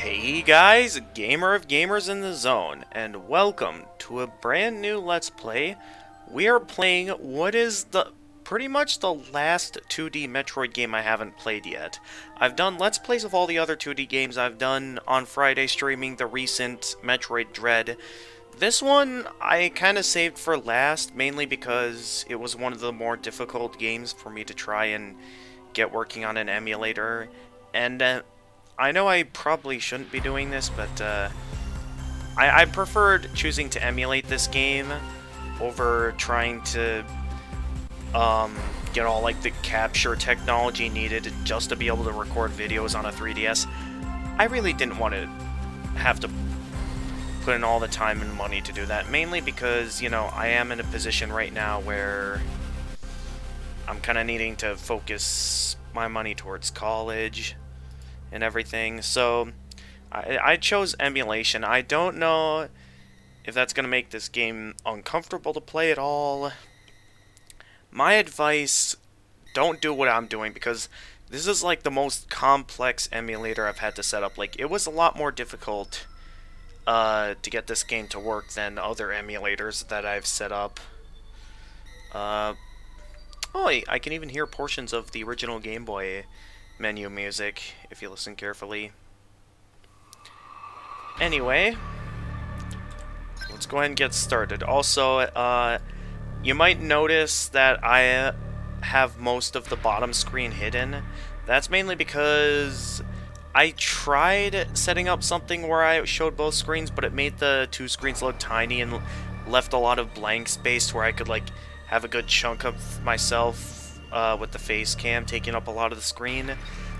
Hey guys, Gamer of Gamers in the Zone, and welcome to a brand new Let's Play. We are playing what is pretty much the last 2D Metroid game I haven't played yet. I've done Let's Plays of all the other 2D games. I've done on Friday streaming the recent Metroid Dread. This one I kind of saved for last, mainly because it was one of the more difficult games for me to try and get working on an emulator, and I know I probably shouldn't be doing this, but I preferred choosing to emulate this game over trying to get all like the capture technology needed just to be able to record videos on a 3DS. I really didn't want to have to put in all the time and money to do that, mainly because, you know, I am in a position right now where I'm kind of needing to focus my money towards college and everything, so I chose emulation. I don't know if that's going to make this game uncomfortable to play at all. My advice, don't do what I'm doing, because this is like the most complex emulator I've had to set up. Like, it was a lot more difficult to get this game to work than other emulators that I've set up. Oh, I can even hear portions of the original Game Boy menu music, if you listen carefully. Anyway, let's go ahead and get started. Also, you might notice that I have most of the bottom screen hidden. That's mainly because I tried setting up something where I showed both screens, but it made the two screens look tiny and left a lot of blank space where I could like have a good chunk of myself with the face cam taking up a lot of the screen.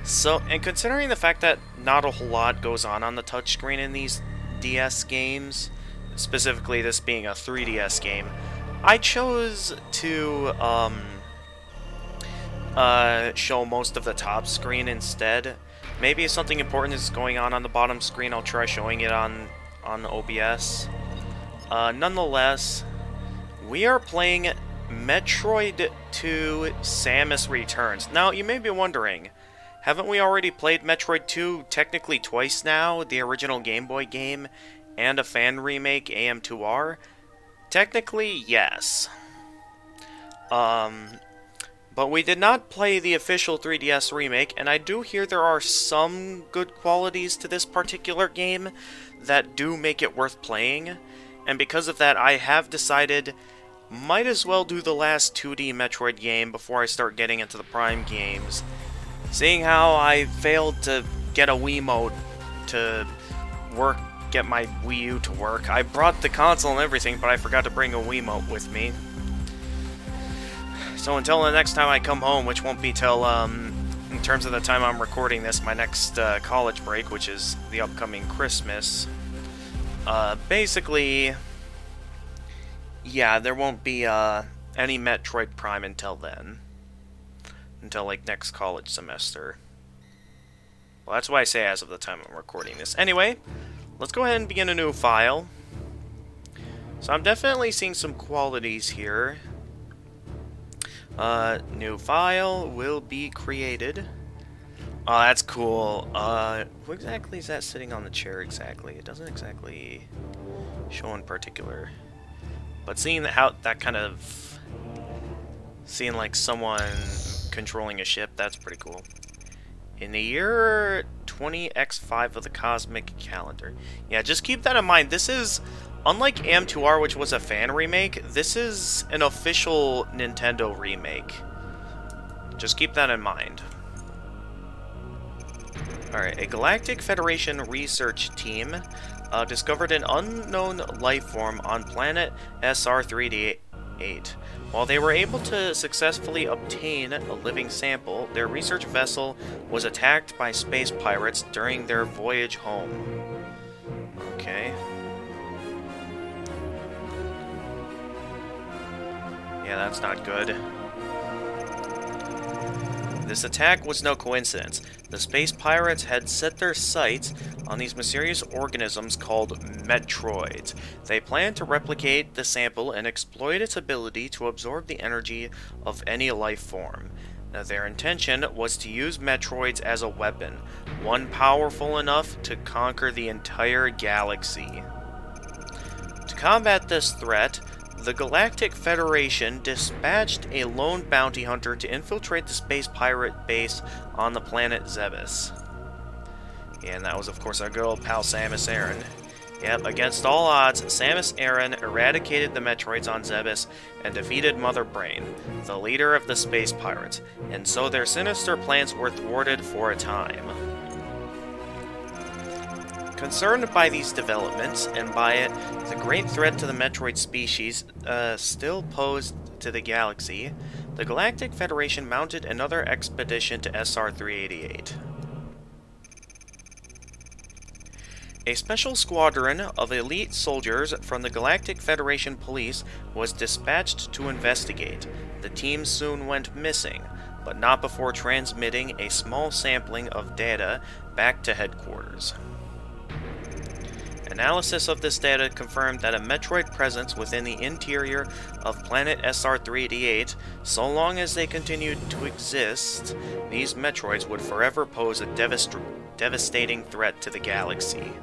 So, and considering the fact that not a whole lot goes on the touchscreen in these DS games, specifically this being a 3DS game, I chose to show most of the top screen instead. Maybe if something important is going on the bottom screen, I'll try showing it on OBS. Nonetheless, we are playing Metroid 2 Samus Returns. Now, you may be wondering, haven't we already played Metroid 2 technically twice now? The original Game Boy game and a fan remake, AM2R? Technically, yes. But we did not play the official 3DS remake, and I do hear there are some good qualities to this particular game that do make it worth playing, and because of that, I have decided might as well do the last 2D Metroid game before I start getting into the Prime games. Seeing how I failed to get a Wiimote to work, get my Wii U to work. I brought the console and everything, but I forgot to bring a Wiimote with me. So until the next time I come home, which won't be till, in terms of the time I'm recording this, my next college break, which is the upcoming Christmas, basically, yeah, there won't be any Metroid Prime until then. Until, like, next college semester. Well, that's why I say as of the time I'm recording this. Anyway, let's go ahead and begin a new file. So I'm definitely seeing some qualities here. New file will be created. Oh, that's cool. Who exactly is that sitting on the chair exactly? It doesn't exactly show in particular. But seeing how that kind of... seeing, like, someone controlling a ship, that's pretty cool. In the year 20X5 of the Cosmic Calendar. Yeah, just keep that in mind. This is, unlike AM2R, which was a fan remake, this is an official Nintendo remake. Just keep that in mind. Alright, a Galactic Federation research team discovered an unknown life form on planet SR3D8. While they were able to successfully obtain a living sample, their research vessel was attacked by space pirates during their voyage home. Okay. Yeah, that's not good. This attack was no coincidence. The space pirates had set their sights on these mysterious organisms called Metroids. They planned to replicate the sample and exploit its ability to absorb the energy of any life form. Now, their intention was to use Metroids as a weapon, one powerful enough to conquer the entire galaxy. To combat this threat, the Galactic Federation dispatched a lone bounty hunter to infiltrate the space pirate base on the planet Zebes. And that was, of course, our good old pal Samus Aran. Yep, against all odds, Samus Aran eradicated the Metroids on Zebes and defeated Mother Brain, the leader of the space pirates, and so their sinister plans were thwarted for a time. Concerned by these developments, and by the great threat to the Metroid species still posed to the galaxy, the Galactic Federation mounted another expedition to SR-388. A special squadron of elite soldiers from the Galactic Federation Police was dispatched to investigate. The team soon went missing, but not before transmitting a small sampling of data back to headquarters. Analysis of this data confirmed that a Metroid presence within the interior of planet SR-388, so long as they continued to exist, these Metroids would forever pose a devastating threat to the galaxy.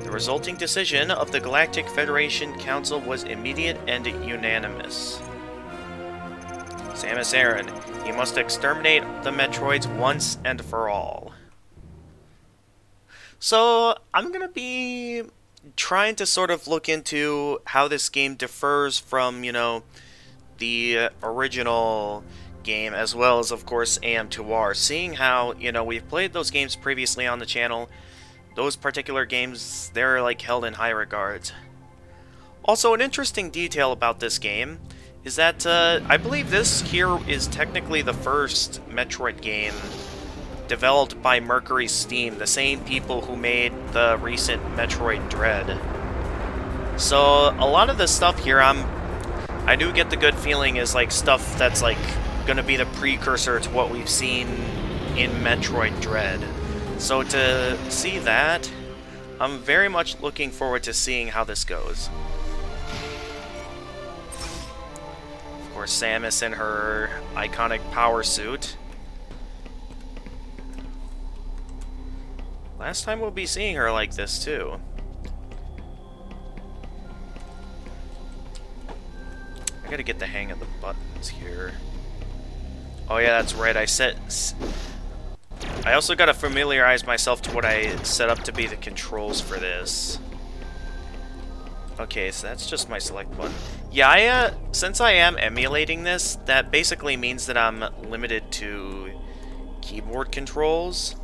The resulting decision of the Galactic Federation Council was immediate and unanimous. Samus Aran, you must exterminate the Metroids once and for all. So, I'm going to be trying to sort of look into how this game differs from, you know, the original game, as well as, of course, AM2R. Seeing how, you know, we've played those games previously on the channel, those particular games, they're, like, held in high regards. Also, an interesting detail about this game is that, I believe this here is technically the first Metroid game developed by Mercury Steam, the same people who made the recent Metroid Dread. So, a lot of the stuff here, I do get the good feeling is, like, stuff that's, like, gonna be the precursor to what we've seen in Metroid Dread. So, to see that, I'm very much looking forward to seeing how this goes. Of course, Samus in her iconic power suit. Last time we'll be seeing her like this, too. I gotta get the hang of the buttons here. Oh yeah, that's right, I also gotta familiarize myself to what I set up to be the controls for this. Okay, so that's just my select button. Yeah, since I am emulating this, that basically means that I'm limited to keyboard controls.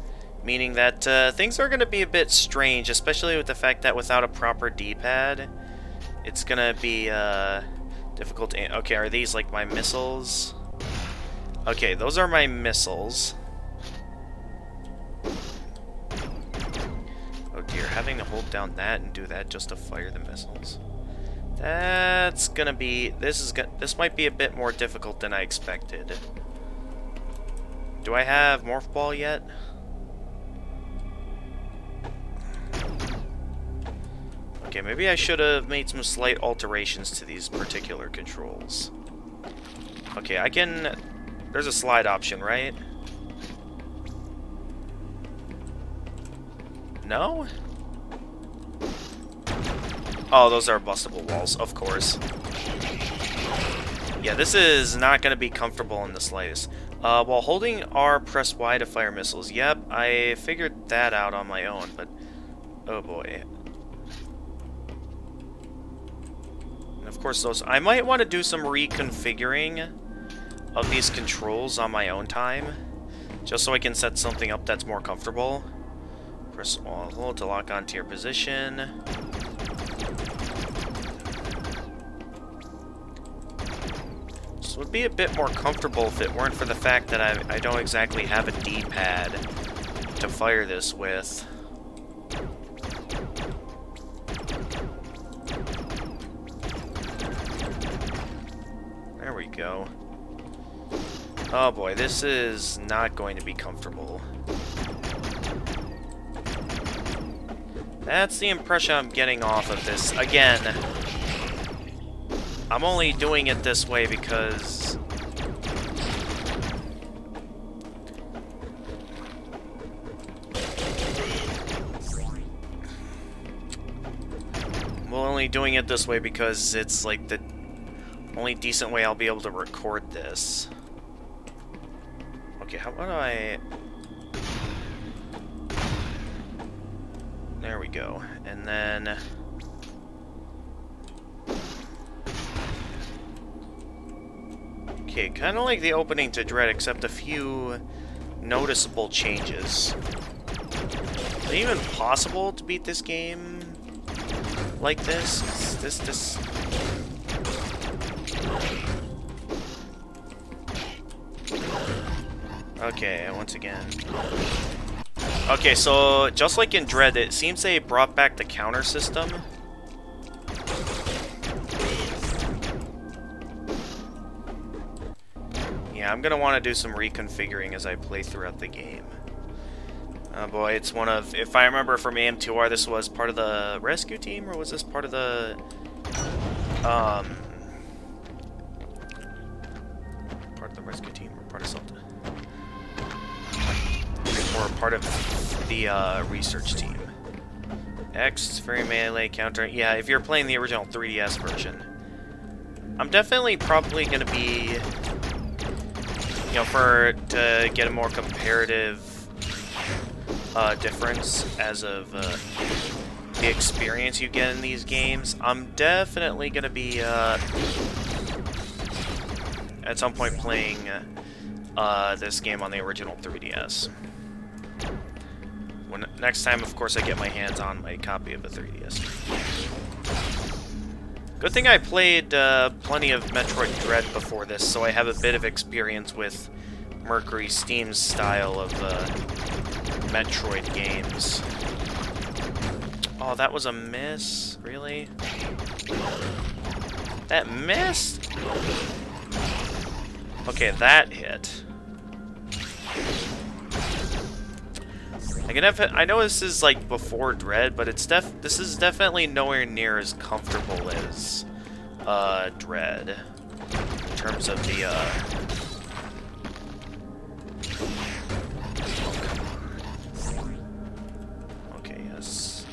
Meaning that things are going to be a bit strange, especially with the fact that without a proper D-pad, it's going to be difficult to... Okay, are these like my missiles? Okay, those are my missiles. Oh dear, having to hold down that and do that just to fire the missiles. That's going to be... This might be a bit more difficult than I expected. Do I have Morph Ball yet? Okay, maybe I should have made some slight alterations to these particular controls. Okay, I can... There's a slide option, right? No? Oh, those are bustable walls, of course. Yeah, this is not going to be comfortable in the slightest. While holding R, press Y to fire missiles. Yep, I figured that out on my own, but... Oh boy. Of course, those... I might want to do some reconfiguring of these controls on my own time, just so I can set something up that's more comfortable. Press hold to lock onto your position. This would be a bit more comfortable if it weren't for the fact that I don't exactly have a D-pad to fire this with. There we go. Oh boy, this is not going to be comfortable. That's the impression I'm getting off of this. Again, I'm only doing it this way because only doing it this way because it's like the only decent way I'll be able to record this. Okay, how about I... There we go. And then... Okay, kind of like the opening to Dread, except a few noticeable changes. Is it even possible to beat this game like this? This... Okay, once again. Okay, so just like in Dread, it seems they brought back the counter system. Yeah, I'm gonna want to do some reconfiguring as I play throughout the game. Oh boy, it's one of, if I remember from AM2R, this was part of the rescue team, or was this part of the, part of the rescue team, or part of something? Or part of the, research team. X, very melee counter, yeah, if you're playing the original 3DS version. I'm definitely probably gonna be, you know, to get a more comparative difference as of the experience you get in these games, I'm definitely going to be at some point playing this game on the original 3DS. Next time, of course, I get my hands on my copy of the 3DS. Good thing I played plenty of Metroid Dread before this, so I have a bit of experience with Mercury Steam's style of Metroid games. Oh, that was a miss? Really? That missed? Okay, that hit. I know this is like before Dread, but this is definitely nowhere near as comfortable as Dread in terms of the okay, yes.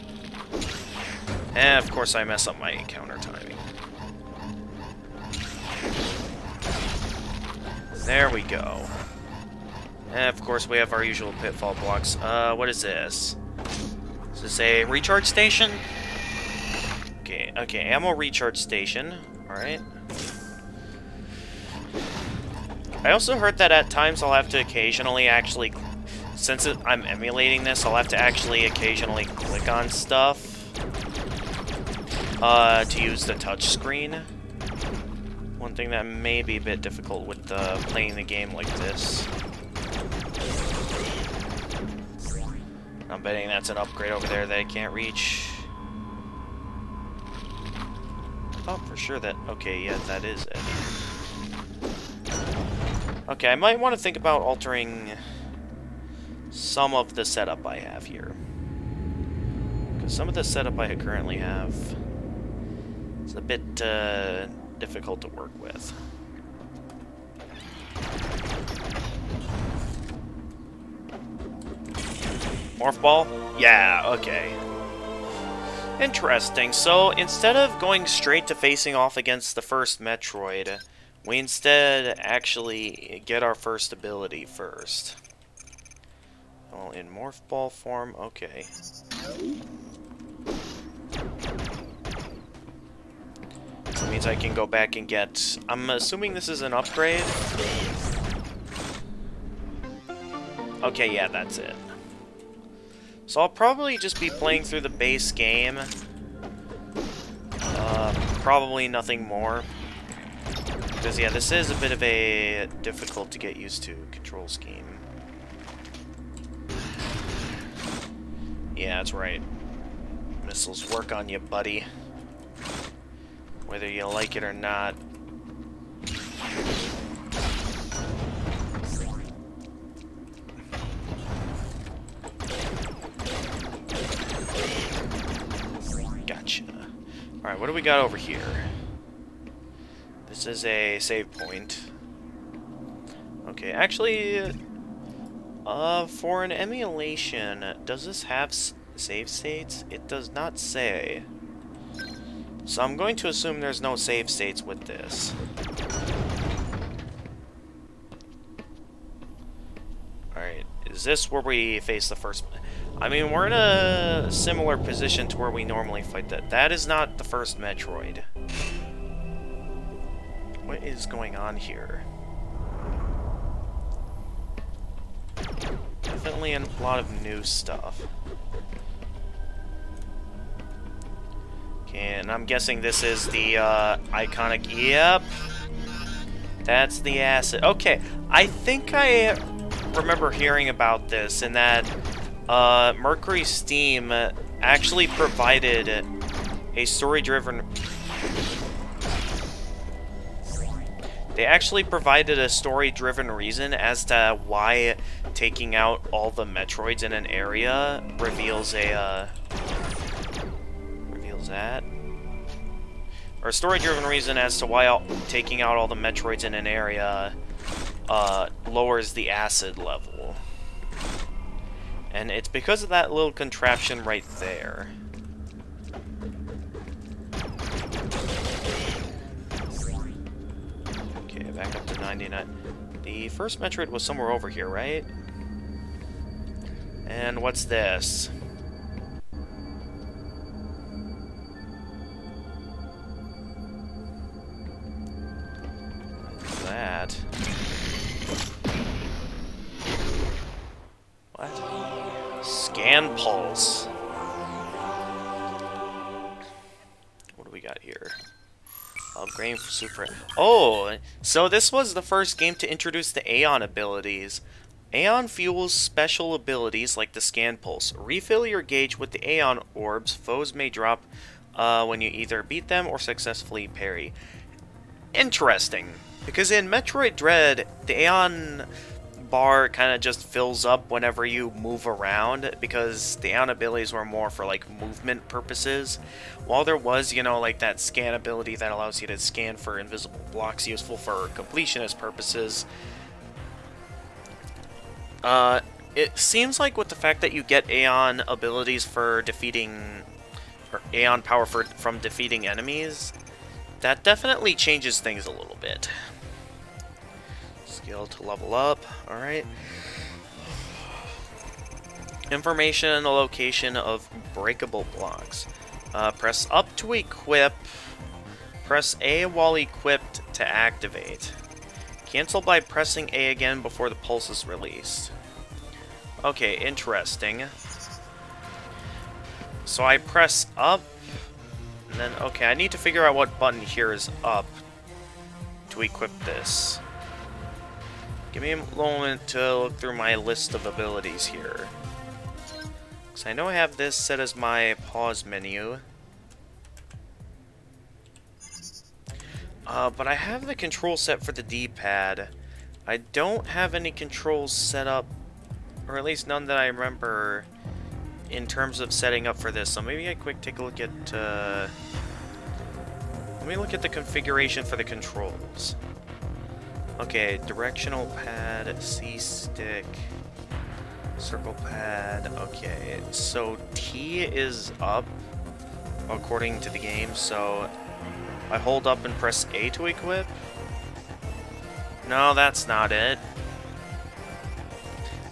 And of course I mess up my counter timing. There we go. And of course we have our usual pitfall blocks. What is this? Is this a recharge station? Okay, ammo recharge station. Alright. I also heard that at times I'll have to occasionally actually, since I'm emulating this, I'll have to actually occasionally click on stuff to use the touchscreen. One thing that may be a bit difficult with playing the game like this. I'm betting that's an upgrade over there that I can't reach. Oh, for sure that... Okay, yeah, that is it. Okay, I might want to think about altering some of the setup I have here. Because some of the setup I currently have is a bit difficult to work with. Morph ball? Yeah, okay. Interesting. So, instead of going straight to facing off against the first Metroid, we instead actually get our first ability first. Well, in morph ball form, okay. So it means I can go back and get... I'm assuming this is an upgrade? Okay, yeah, that's it. So I'll probably just be playing through the base game. Probably nothing more. Because, yeah, this is a bit of a difficult to get used to control scheme. Yeah, that's right. Missiles work on you, buddy. Whether you like it or not. Gotcha. Alright, what do we got over here? This is a save point. Okay, actually, for an emulation, does this have save states? It does not say. So I'm going to assume there's no save states with this. Alright, is this where we face the first... I mean, we're in a similar position to where we normally fight that. That is not the first Metroid. What is going on here? Definitely a lot of new stuff. Okay, and I'm guessing this is the iconic... Yep. That's the acid. Okay, I think I remember hearing about this, and that Mercury Steam actually provided a story-driven... They actually provided a story-driven reason as to why taking out all the Metroids in an area reveals a, reveals that? Or a story-driven reason as to why taking out all the Metroids in an area lowers the acid level. And it's because of that little contraption right there. Okay, back up to 99. The first Metroid was somewhere over here, right? And what's this? What's that? What? Scan pulse. What do we got here? Upgrade for super... Oh! So this was the first game to introduce the Aeon abilities. Aeon fuels special abilities like the Scan Pulse. Refill your gauge with the Aeon orbs foes may drop when you either beat them or successfully parry. Interesting. Because in Metroid Dread, the Aeon bar kind of just fills up whenever you move around, because the Aeon abilities were more for like movement purposes. While there was, you know, like that scan ability that allows you to scan for invisible blocks useful for completionist purposes, it seems like with the fact that you get Aeon abilities for defeating, or Aeon power from defeating enemies, that definitely changes things a little bit. Skill to level up, alright. Information and the location of breakable blocks. Press up to equip. Press A while equipped to activate. Cancel by pressing A again before the pulse is released. Okay, interesting. So I press up, and then, okay, I need to figure out what button here is up to equip this. Give me a moment to look through my list of abilities here. Because I know I have this set as my pause menu. But I have the control set for the D-pad. I don't have any controls set up, or at least none that I remember, in terms of setting up for this. So maybe I quick take a look at, let me look at the configuration for the controls. Okay, directional pad, C-stick, circle pad, okay. So T is up, according to the game, so I hold up and press A to equip? No, that's not it.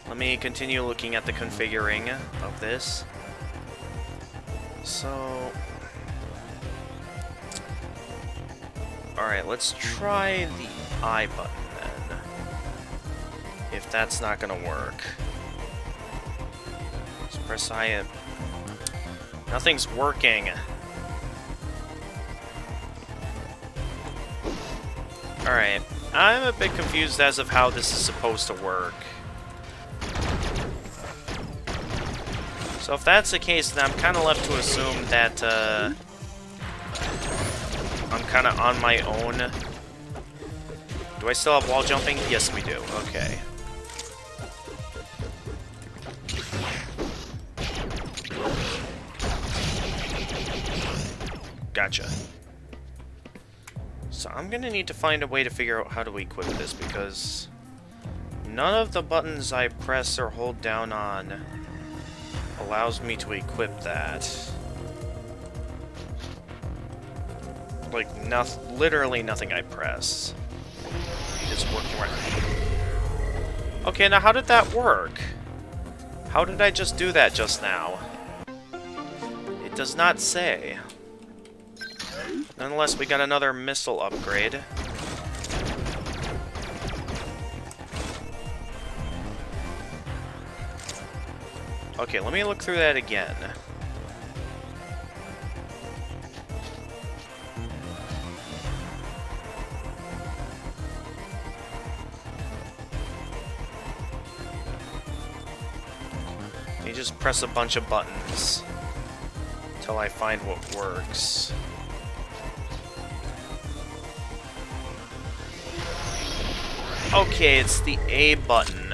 Let me continue looking at the configuring of this. So... Alright, let's try the I button then. If that's not gonna work. Just press I and... Nothing's working. Alright, I'm a bit confused as of how this is supposed to work. So if that's the case, then I'm kind of left to assume that I'm kind of on my own. Do I still have wall jumping? Yes, we do. Okay. Gotcha. So I'm gonna need to find a way to figure out how to equip this, because none of the buttons I press or hold down on allows me to equip that. Like, literally nothing I press is working right. Okay, now how did that work? How did I just do that just now? It does not say. Nonetheless, we got another missile upgrade. Okay, let me look through that again. You just press a bunch of buttons until I find what works. Okay, it's the A button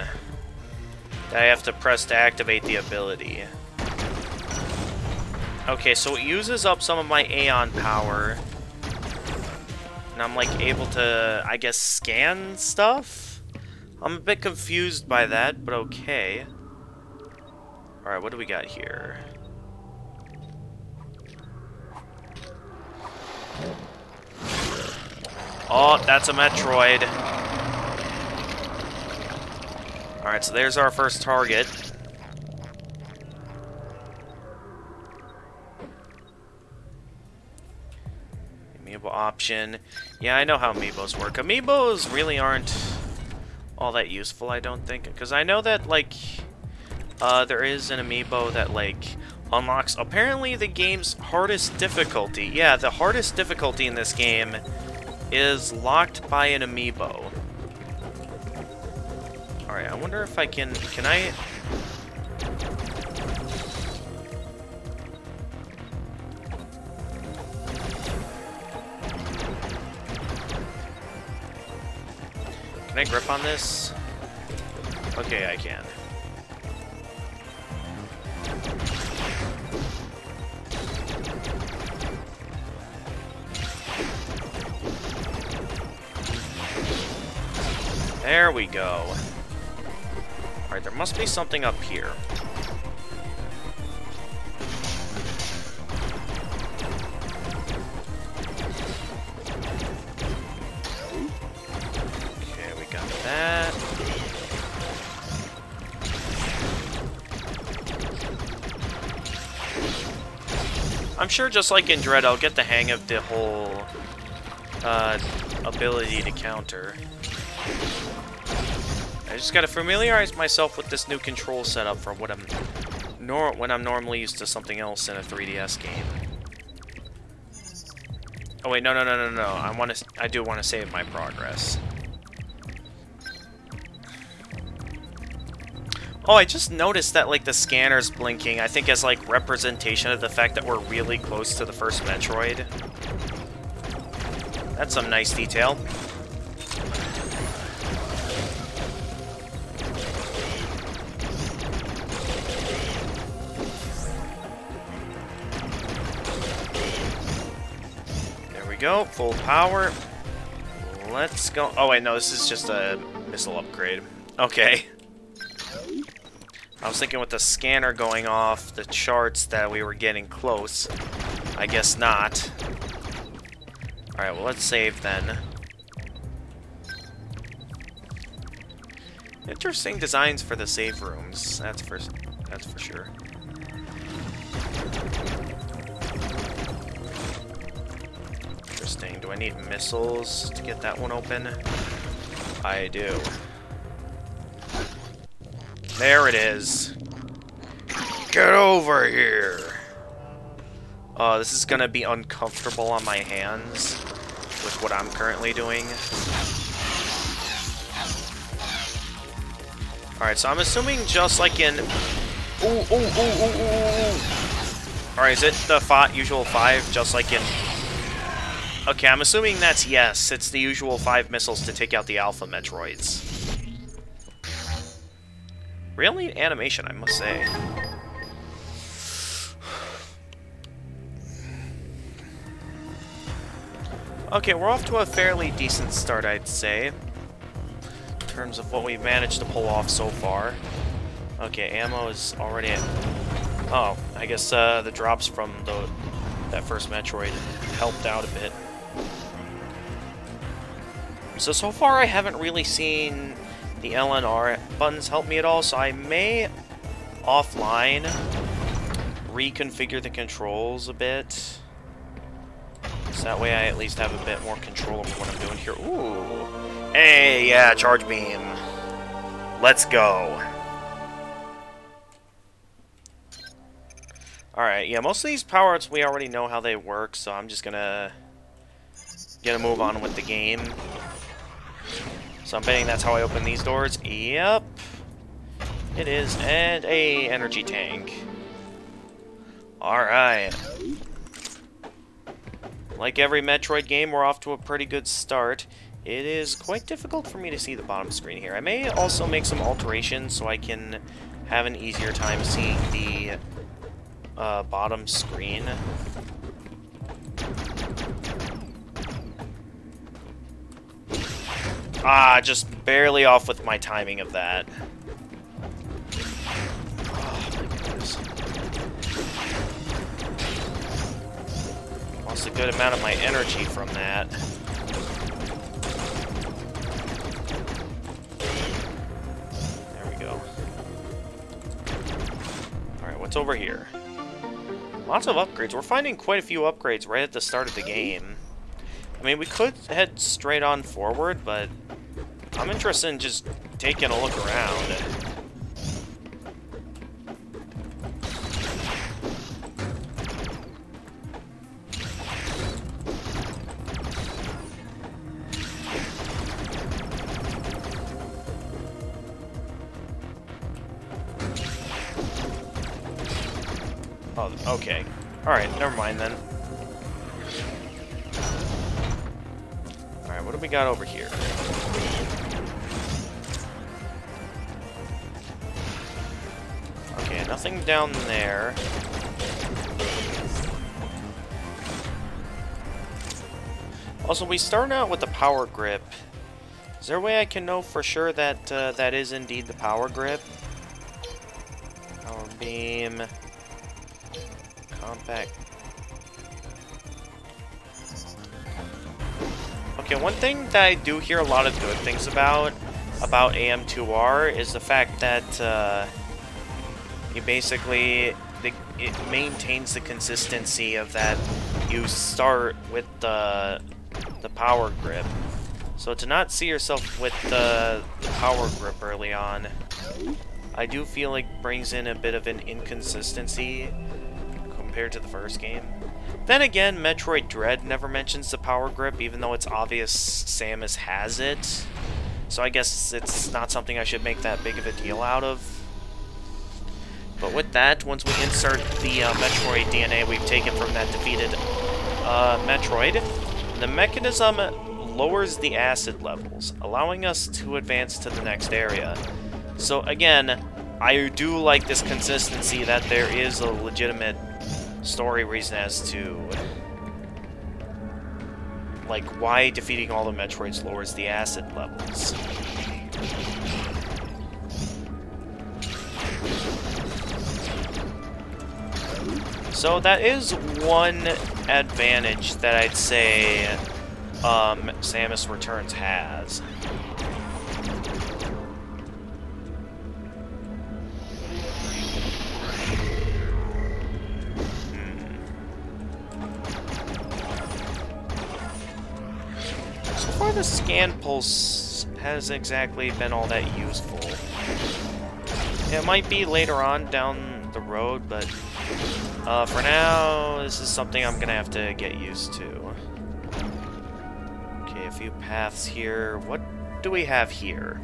that I have to press to activate the ability. Okay, so it uses up some of my Aeon power. And I'm like able to, I guess, scan stuff? I'm a bit confused by that, but okay. Alright, what do we got here? Oh, that's a Metroid. Alright, so there's our first target. Amiibo option. Yeah, I know how amiibos work. Amiibos really aren't all that useful, I don't think. Because I know that, like, there is an amiibo that, like, unlocks apparently the game's hardest difficulty. Yeah, the hardest difficulty in this game is locked by an amiibo. Alright, I wonder if I can I... Can I grip on this? Okay, I can. There we go. Alright, there must be something up here. Okay, we got that. I'm sure just like in Dread, I'll get the hang of the whole ability to counter. I just gotta familiarize myself with this new control setup from what when I'm normally used to something else in a 3DS game. Oh wait, no. I do want to save my progress. Oh, I just noticed that like the scanner's blinking, I think as like representation of the fact that we're really close to the first Metroid. That's some nice detail. Go, full power. Let's go. Oh wait, no, this is just a missile upgrade. Okay. I was thinking with the scanner going off the charts that we were getting close. I guess not. Alright, well let's save then. Interesting designs for the save rooms. That's for sure. Do I need missiles to get that one open? I do. There it is. Get over here! Oh, this is gonna be uncomfortable on my hands with what I'm currently doing. Alright, so I'm assuming just like in... Ooh. Alright, is it the usual 5, just like in... Okay, I'm assuming that's yes. It's the usual 5 missiles to take out the Alpha Metroids. Real neat animation, I must say. Okay, we're off to a fairly decent start, I'd say. In terms of what we've managed to pull off so far. Okay, ammo is already at... Oh, I guess the drops from that first Metroid helped out a bit. So far I haven't really seen the L and R buttons help me at all, so I may offline reconfigure the controls a bit. So that way I at least have a bit more control over what I'm doing here. Ooh. Hey, yeah, charge beam. Let's go. Alright, yeah, most of these power-ups we already know how they work, so I'm just gonna get a move on with the game. So I'm betting that's how I open these doors. Yep. It is. And a energy tank. Alright. Like every Metroid game, we're off to a pretty good start. It is quite difficult for me to see the bottom screen here. I may also make some alterations so I can have an easier time seeing the bottom screen. Ah, just barely off with my timing of that. Oh my goodness. Lost a good amount of my energy from that. There we go. Alright, what's over here? Lots of upgrades. We're finding quite a few upgrades right at the start of the game. I mean, we could head straight on forward, but I'm interested in just taking a look around. Oh, okay. Alright, never mind then. Alright, what do we got over here? Okay, nothing down there. Also, we start out with the power grip. Is there a way I can know for sure that that is indeed the power grip? Power beam... Compact. Okay, one thing that I do hear a lot of good things about AM2R is the fact that you basically it maintains the consistency of that you start with the power grip. So to not see yourself with the power grip early on, I do feel like brings in a bit of an inconsistency compared to the first game. Then again, Metroid Dread never mentions the power grip, even though it's obvious Samus has it. So I guess it's not something I should make that big of a deal out of. But with that, once we insert the Metroid DNA we've taken from that defeated Metroid, the mechanism lowers the acid levels, allowing us to advance to the next area. So again, I do like this consistency that there is a legitimate story reason as to like why defeating all the Metroids lowers the acid levels. So that is one advantage that I'd say Samus Returns has. The scan pulse hasn't exactly been all that useful. It might be later on down the road, but for now, this is something I'm gonna have to get used to. Okay, a few paths here. What do we have here?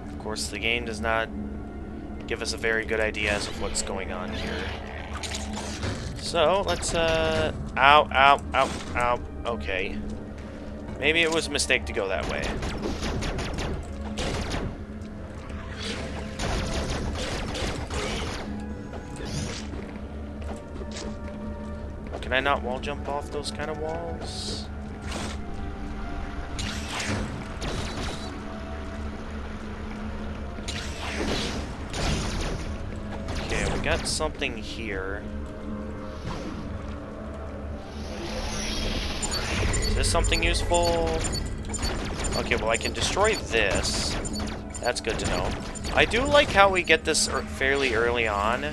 Of course, the game does not give us a very good idea as of what's going on here. So, let's, ow, ow, ow, ow, okay. Maybe it was a mistake to go that way. Can I not wall jump off those kind of walls? we got something here. Is this something useful? Okay, well I can destroy this. That's good to know. I do like how we get this fairly early on.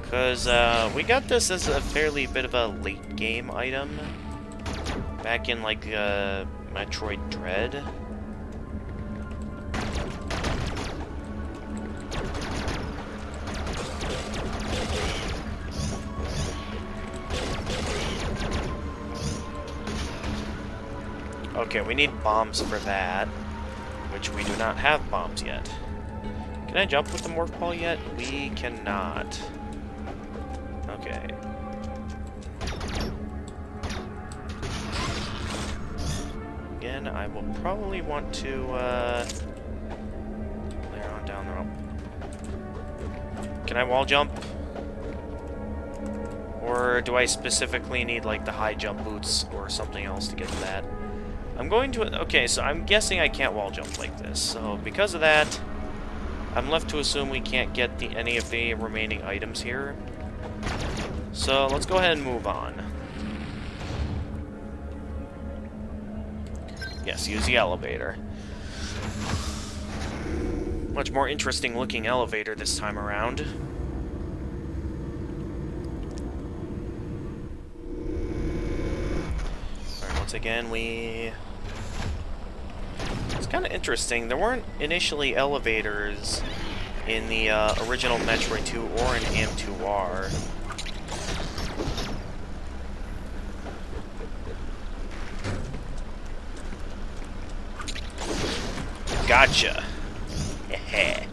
Because we got this as a fairly bit of a late game item. Back in like Metroid Dread. Okay, we need bombs for that, which we do not have bombs yet. Can I jump with the morph ball yet? We cannot. Okay. Again, I will probably want to later on down the rope. Can I wall jump? Or do I specifically need like the high jump boots or something else to get to that? I'm going to... Okay, so I'm guessing I can't wall jump like this. So because of that, I'm left to assume we can't get any of the remaining items here. So let's go ahead and move on. Yes, use the elevator. Much more interesting looking elevator this time around. Alright, once again it's kind of interesting. There weren't initially elevators in the original Metroid 2 or in AM2R. Gotcha. Heh.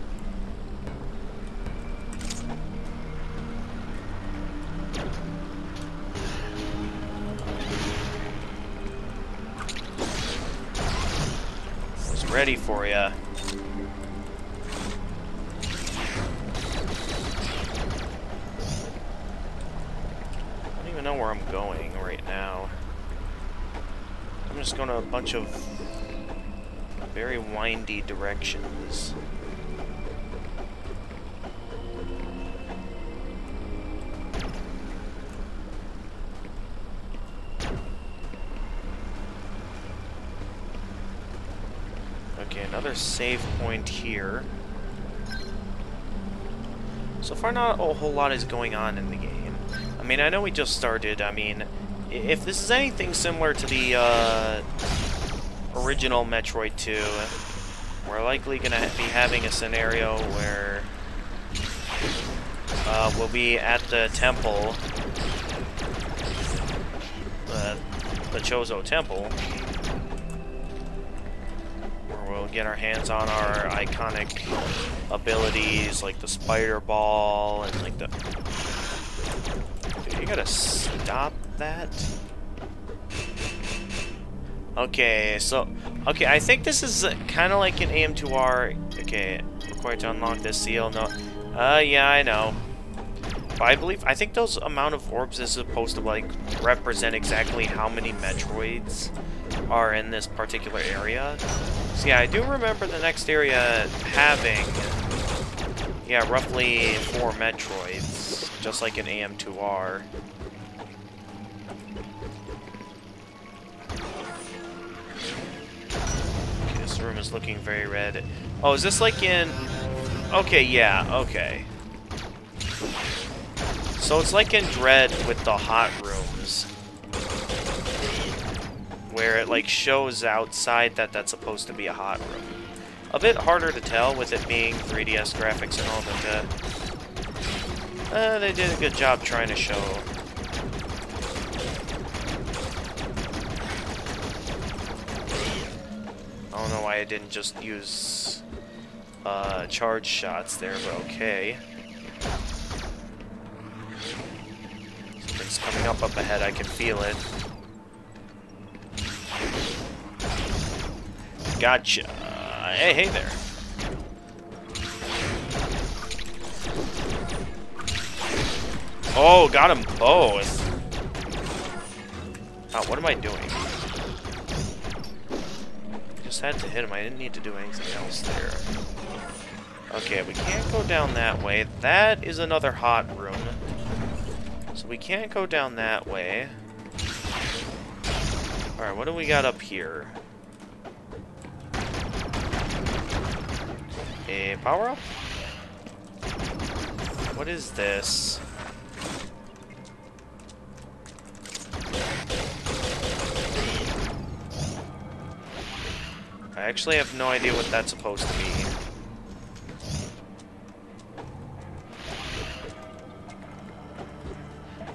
Was ready for ya. I don't even know where I'm going right now. I'm just going to a bunch of very windy directions. Okay, another save point here. So far, not a whole lot is going on in the game. I mean, I know we just started. I mean, if this is anything similar to the original Metroid 2, we're likely going to be having a scenario where we'll be at the temple, the Chozo Temple, where we'll get our hands on our iconic abilities like the spider ball and like the... Dude, you gotta stop that. Okay, so... Okay, I think this is kind of like an AM2R. Okay, required to unlock this seal. No... yeah, I know. But I think those amount of orbs is supposed to, like, represent exactly how many Metroids are in this particular area. So yeah, I do remember the next area having... Yeah, roughly 4 Metroids. Just like an AM2R. This room is looking very red. Oh, is this like in... Okay, yeah, okay. So it's like in Dread with the hot rooms. Where it like shows outside that that's supposed to be a hot room. A bit harder to tell with it being 3DS graphics and all, but they did a good job trying to show. I don't know why I didn't just use charge shots there, but okay. Something's coming up ahead, I can feel it. Gotcha. Hey there. Oh, got them both. Oh, what am I doing? Just had to hit him. I didn't need to do anything else there. Okay, we can't go down that way. That is another hot room. So we can't go down that way. Alright, what do we got up here? A power-up? What is this? I actually have no idea what that's supposed to be.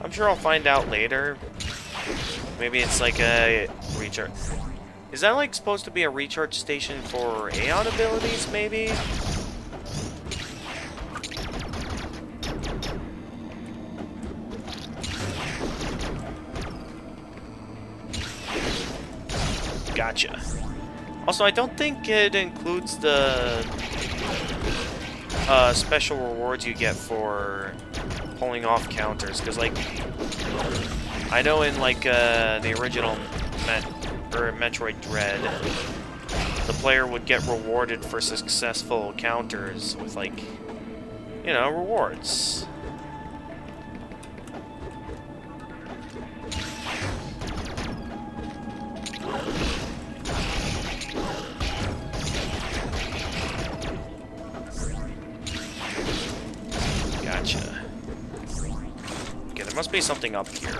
I'm sure I'll find out later. Maybe it's like a recharge. Is that like supposed to be a recharge station for Aeon abilities, maybe? Gotcha. Also, I don't think it includes the special rewards you get for pulling off counters, because, like, I know in, like, the original Metroid Dread, the player would get rewarded for successful counters with, like, you know, rewards. Gotcha. Okay, there must be something up here.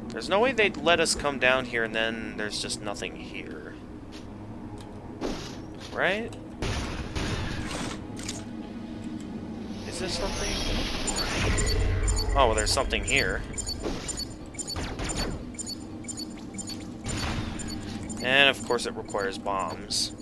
There's no way they'd let us come down here and then there's just nothing here. Right? Is this something? Oh, well, there's something here. And, of course, it requires bombs.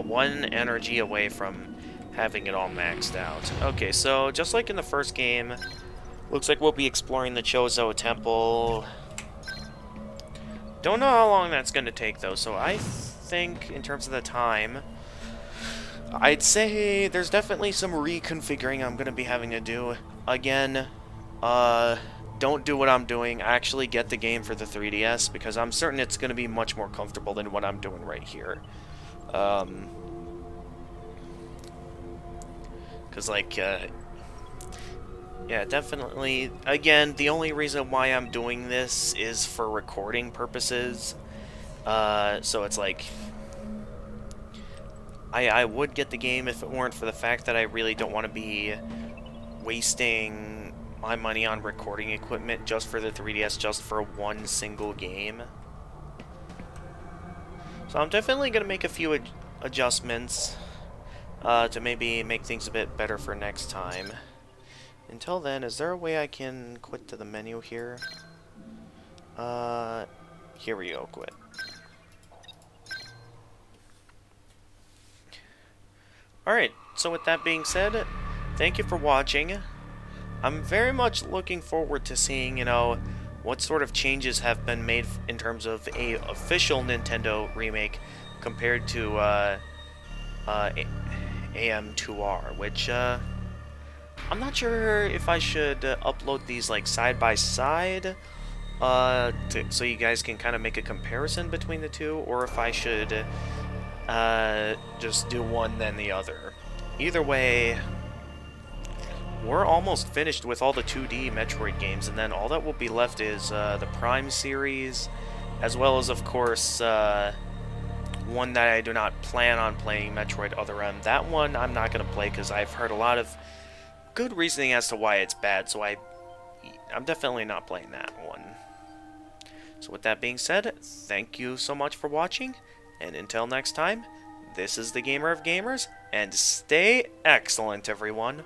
One energy away from having it all maxed out. Okay, so just like in the first game, looks like we'll be exploring the Chozo Temple. Don't know how long that's going to take, though, so I think, in terms of the time, I'd say there's definitely some reconfiguring I'm going to be having to do. Again, don't do what I'm doing. Actually get the game for the 3DS, because I'm certain it's going to be much more comfortable than what I'm doing right here. Because, like, yeah, definitely, again, the only reason why I'm doing this is for recording purposes. So it's like, I would get the game if it weren't for the fact that I really don't want to be wasting my money on recording equipment just for the 3DS, just for one single game. So I'm definitely going to make a few adjustments to maybe make things a bit better for next time. Until then, is there a way I can quit to the menu here? Here we go, quit. Alright, so with that being said, thank you for watching. I'm very much looking forward to seeing, you know, what sort of changes have been made in terms of a official Nintendo remake compared to AM2R, which I'm not sure if I should upload these like side by side so you guys can kind of make a comparison between the two, or if I should just do one then the other. Either way, we're almost finished with all the 2D Metroid games, and then all that will be left is the Prime series, as well as, of course, one that I do not plan on playing, Metroid Other M. That one I'm not going to play because I've heard a lot of good reasoning as to why it's bad, so I'm definitely not playing that one. So with that being said, thank you so much for watching, and until next time, this is the Gamer of Gamers, and stay excellent, everyone.